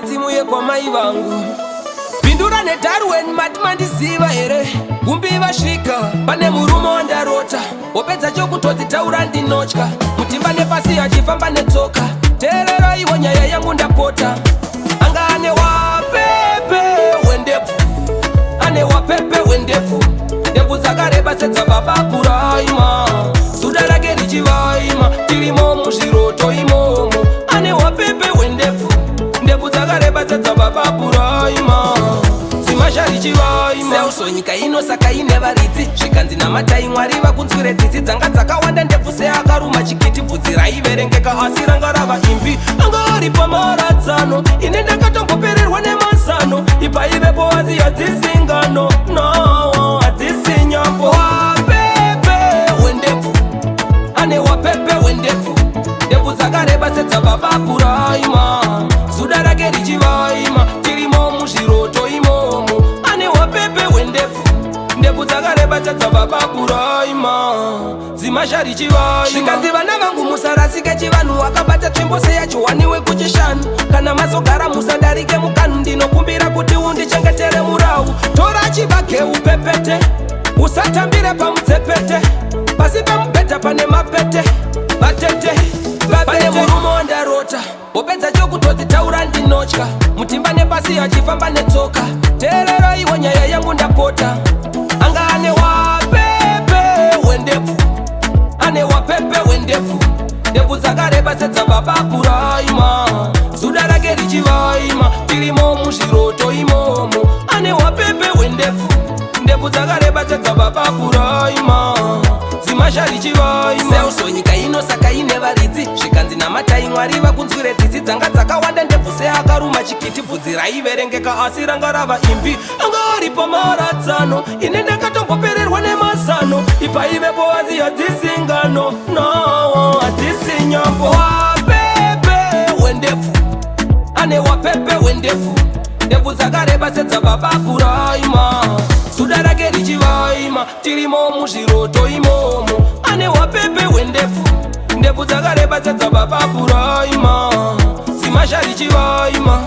midzimu yekwa mai vangu. Pindura nedarwen mati mandiziva here. Gumbi vasvika pane murume wandarota. Wopedza chokutodzitaura ndinotya. Mutimba nepasi achifamba netsoka. Teereraiwo nyaya yangu ndapota. Anga ane wapepe wendebvu. Ane wapepe wendebvu. Ndebvu dzakareba sedzababa Puraima. Suda rake richivaima. Tirimo muzviroto imomo. Ane wapepe wendebvu. Ndebvu dzakareba sedzababa Puraima. Zimashari chivaima. Seuso nyika ino saka ine varidzi. Zvikanzi namatai Mwari vakunzwire tsitsi dzanga dzakawanda ndebvu seakaruma chikiti. Bvudzi raiverengeka asi ranga rava imvi. Anga ari pamaradzano. Ine ndakatombopererwa nemazano. Ipaivepo wazi hadzisingano. No, hadzisi nyambo. Wapepe wendebvu. Ane wapepe wendebvu. Ndebvu dzakareba sedzababa Puraima. Suda rake richivaima. Tirimo muzviroto imomo. Ane wapepe wendebvu. Ndebvu dzakareba sedzababa Puraima. Zimashari chivaima. Zvikanzi vana vangu musarasike chivanhu. Wakabata tsvimbo seyacho waniwe kuchishanu. Kana mazogara musadarike mukanu. Ndinokumbira kuti undichengetere murau. Tora chibage upepete. Usatambire pamudzepete. Pasi pamubhedha pane mapete. Vatete pane murume wandarota. Wopedza chokutodzitaura ndinotya. Mutimba nepasi achifamba netsoka. Teereraiwo nyaya yangu ndapota. Anga ane wapepe wendebvu. Ane wapepe wendebvu. Ndebvu dzakareba sedzababa Puraima. Suda rake richivaima. Tirimo muzviroto imomo. Ane wapepe wendebvu. Ndebvu dzakareba sedzababa Puraima. Zimashari chivaima. Seuso nyika ino saka ine varidzi. Zvikanzi namatai Mwari vakunzwire tsitsi dzanga dzakawanda ndebvu seakaruma chikiti. Bvudzi raiverengeka asi ranga rava imvi. Anga ari pamaradzano. Ine ndakatombopererwa nemazano. Ipaivepo wazi hadzisingano. No, hadzisi nyambo. Wapepe wendebvu. Ane wapepe wendebvu. Ndebvu dzakareba sedzababa Puraima. Suda rake richivaima. Tirimo muzviroto imomo. Ane wapepe wendebvu. Ndebvu dzakareba sedzababa Puraima. Zimashari chivaima.